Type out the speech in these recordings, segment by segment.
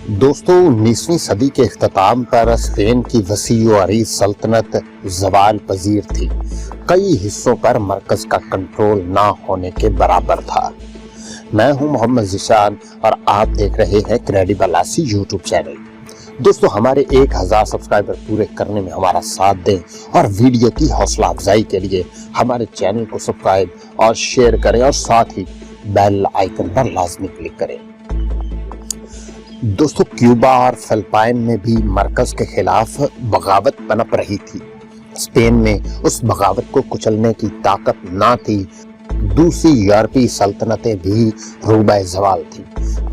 दोस्तों 19वीं सदी के इख्तिताम पर स्पेन की वसीअ व अरीज़ सल्तनत ज़वाल पजीर थी। कई हिस्सों पर मरकज़ का कंट्रोल ना होने के बराबर था। मैं हूं मोहम्मद ज़ीशान और आप देख रहे हैं क्रेडिबल आसी यूट्यूब चैनल। दोस्तों हमारे 1000 सब्सक्राइबर पूरे करने में हमारा साथ दें और वीडियो की हौसला अफजाई के लिए हमारे चैनल को सब्सक्राइब और शेयर करें और साथ ही बेल आइकन पर लाजमी क्लिक करें। दोस्तों क्यूबा और फिलिपाइन में भी मरकज के खिलाफ बगावत पनप रही थी। स्पेन में उस बगावत को कुचलने की ताकत ना थी। दूसरी यूरोपीय सल्तनतें भी रूबे ज़वाल थी।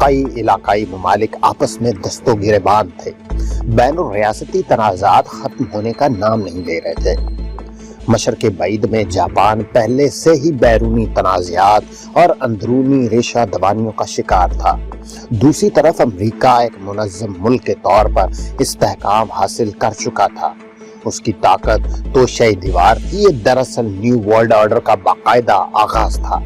कई इलाकाई ममालिक आपस में दस्तों गिरेबान थे। बैनुल रियासती तनाज़ात खत्म होने का नाम नहीं ले रहे थे। मशरक़े बईद में जापान पहले से ही बैरूनी तनाज़ात और अंदरूनी रेशा दबानियों का शिकार था। दूसरी तरफ अमेरिका एक मुनज़्ज़म मुल्क के तौर पर इस्तेहकाम हासिल कर चुका था। उसकी ताकत तोशाई दीवार थी। ये दरअसल न्यू वर्ल्ड ऑर्डर का बाकायदा आगाज था,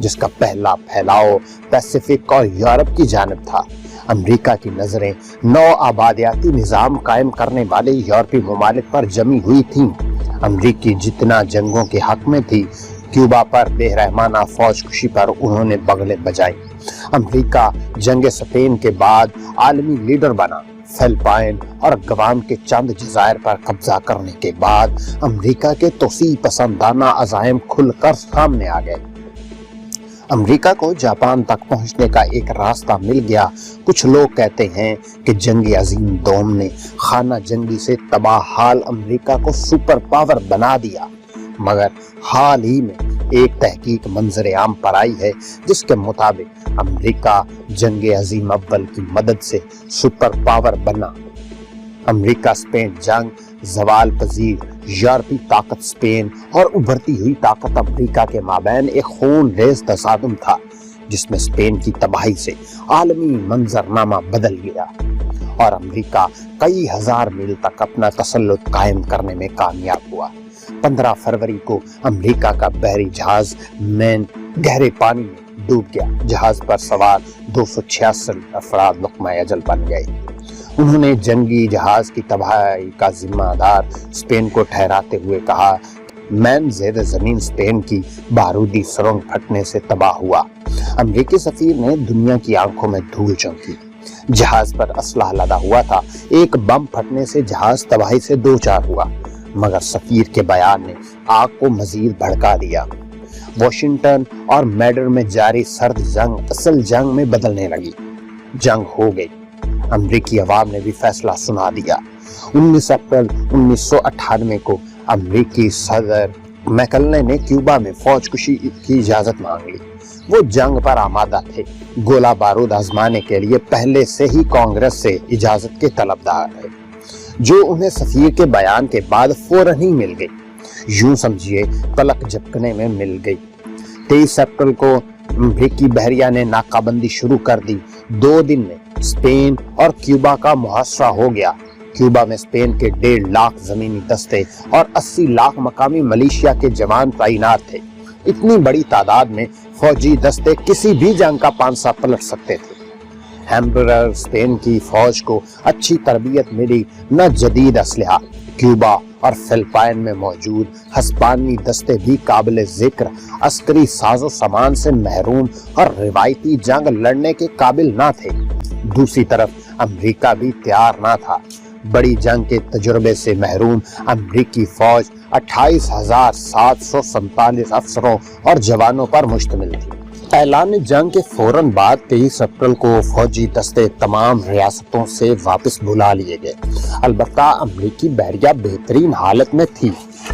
जिसका पहला फैलाव पैसिफिक और यूरोप की जानिब था। अमेरिका की नजरें नौ आबादियाती निज़ाम कायम करने वाले यूरोपीय ममालिक पर जमी हुई थीं। अमेरिकी जितना जंगों के हक में थी, क्यूबा पर बेरहमाना फौजकुशी पर उन्होंने बगलें बजाई। अमेरिका जंग स्पेन के बाद आलमी लीडर बना। फिलिपाइन और गवाम के चंद जज़ायर पर कब्जा करने के बाद अमेरिका के तोसी पसंदाना अज़ाइम खुलकर सामने आ गए। अमेरिका को जापान तक पहुंचने का एक रास्ता मिल गया। कुछ लोग कहते हैं कि जंगी अजीम दोम ने खाना जंगी से तबाह हाल अमेरिका को सुपर पावर बना दिया, मगर हाल ही में एक तहकीक मंजर आम पर आई है जिसके मुताबिक अमेरिका जंग अजीम अव्वल की मदद से सुपर पावर बना। अमेरिका स्पेन जंग ज़वाल पजीर यूरोपीय ताकत स्पेन और उभरती हुई ताकत अमेरिका के माबैन एक खून रेज़ तसादुम था, जिसमें स्पेन की तबाही से आलमी मंजरनामा बदल गया और अमेरिका कई हजार मील तक अपना तसल्लुत कायम करने में कामयाब हुआ। 15 फरवरी को अमेरिका का बहरी जहाज मैन गहरे पानी में डूब गया। जहाज पर सवार 286 अफराद लुक़्मा अजल बन गए। उन्होंने जंगी जहाज की तबाही का जिम्मेदार स्पेन को ठहराते हुए कहा, मैन ज़ेर ज़मीन स्पेन की बारूदी सुरंग फटने से तबाह हुआ। अमेरिकी सफीर ने दुनिया की आंखों में धूल झोंकी। जहाज पर असलहा लदा हुआ था। एक बम फटने से जहाज तबाही से दो चार हुआ, मगर सफीर के बयान ने आग को मजीद भड़का दिया। वाशिंगटन और मैड्रिड में जारी सर्द जंग असल जंग में बदलने लगी। जंग हो गई। अमेरिकी अवाम ने भी फैसला सुना दिया। 19 अप्रैल 1998 को अमेरिकी सदर मैकलने ने क्यूबा में फौजकुशी की इजाजत मांग ली। वो जंग पर आमादा थे। गोला बारूद आजमाने के लिए पहले से ही कांग्रेस से इजाजत के तलबदार थे, जो उन्हें सफीर के बयान के बाद फौरन ही मिल गई। यूं समझिए पलक झपकने में मिल गई। 23 अप्रैल को अमेरिकी बहरिया ने नाकाबंदी शुरू कर दी। 2 दिन में स्पेन और क्यूबा का मुहासरा हो गया। क्यूबा में स्पेन के 1.5 लाख जमीनी दस्ते और 80 लाख मकामी मलेशिया के जवान तैनात थे। इतनी बड़ी तादाद में फौजी दस्ते किसी भी जंग का पांसा पलट सकते थे। एम्परर स्पेन की फौज को अच्छी तरबियत मिली, न जदीद असलहा। क्यूबा और फिलिपाइन में मौजूद हस्पानी दस्ते भी काबिल जिक्र अस्करी साजो सामान से महरूम और रिवायती जंग लड़ने के काबिल ना थे। दूसरी तरफ अमेरिका भी तैयार ना था। बड़ी जंग के तजुर्बे से महरूम अमेरिकी फौज 28,747 अफसरों और जवानों पर मुश्तमिल थी। ऐलान जंग के फौरन बाद 23 अप्रैल को फौजी दस्ते तमाम रियासतों से वापस बुला लिए गए। अलबत्ता अमेरिकी बहरिया बेहतरीन हालत में थी।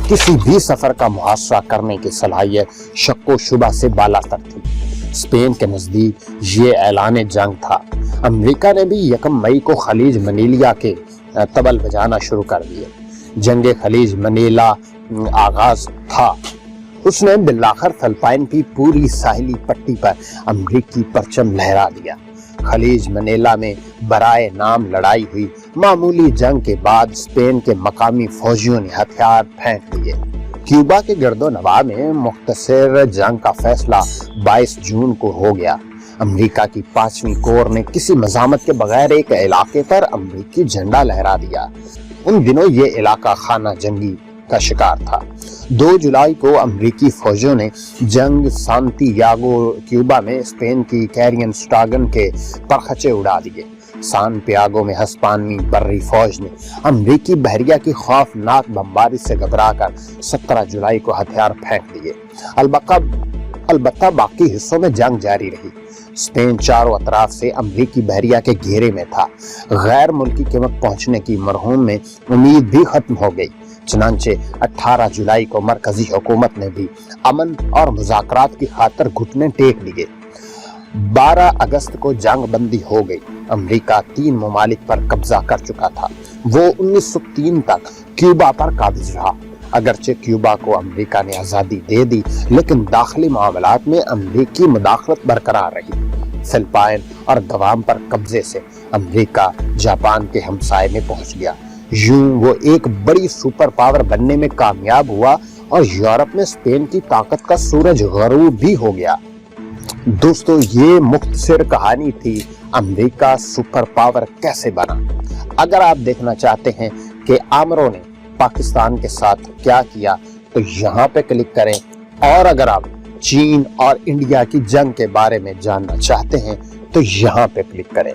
किसी भी सफर का मुहासरा करने की सलाहियत शक्को शुबा से बालातर थी। स्पेन के नजदीक ये ऐलान जंग था। अमेरिका ने भी 1 मई को खलीज मनीला के तबल बजाना शुरू कर दिए। जंग खलीज मनीला आगाज था। उसने बिलाखिर फिलिपाइन की पूरी साहिली पट्टी पर अमेरिकी परचम लहरा दिया। खलीज मनीला में बराए नाम लड़ाई हुई। मामूली जंग के बाद स्पेन के मकामी फौजियों ने हथियार फेंक दिए। क्यूबा के गर्दो नवाह में मुख्तसर जंग का फैसला 22 जून को हो गया। امریکہ کی 5ویں کور نے کسی مزاحمت کے بغیر ایک علاقے پر امریکی جھنڈا لہرا دیا۔ ان دنوں یہ علاقہ خانہ جنگی کا شکار تھا۔ 2 جولائی کو امریکی فوجوں نے جنگ سانتیاگو کیوبا میں اسپین کی کیرین سٹاگن کے پرخچے اڑا دیے۔ سان پیاگو میں ہسپانوی بری فوج نے امریکی بحریہ کی خوفناک بمباری سے گھبرا کر 17 جولائی کو ہتھیار پھینک دیے۔ البتہ باقی حصوں میں جنگ جاری رہی۔ اسپین چاروں اطراف سے امریکی بحریہ کے گھیرے میں تھا۔ غیر ملکی قیمت پہنچنے کی مرحوم میں امید بھی ختم ہو گئی۔ چنانچہ 18 جولائی کو مرکزی حکومت نے بھی امن اور مذاکرات کی خاطر گھٹنے ٹیک لیے۔ 12 اگست کو جنگ بندی ہو گئی۔ امریکہ 3 ممالک پر قبضہ کر چکا تھا۔ وہ 1903 تک کیوبا پر قابض رہا۔ اگرچہ کیوبا کو امریکہ نے آزادی دے دی، لیکن داخلی معاملات میں امریکی مداخلت برقرار رہی۔ فلپائن اور گوام پر قبضے سے امریکہ جاپان کے ہمسائے میں پہنچ گیا۔ یوں وہ ایک بڑی سپر پاور بننے میں کامیاب ہوا اور یورپ میں اسپین کی طاقت کا سورج غروب بھی ہو گیا۔ دوستو، یہ مختصر کہانی تھی امریکہ سپر پاور کیسے بنا۔ اگر آپ دیکھنا چاہتے ہیں کہ آمروں نے پاکستان کے ساتھ کیا کیا تو یہاں پہ کلک کریں، اور اگر آپ چین اور انڈیا کی جنگ کے بارے میں جاننا چاہتے ہیں تو یہاں پہ کلک کریں۔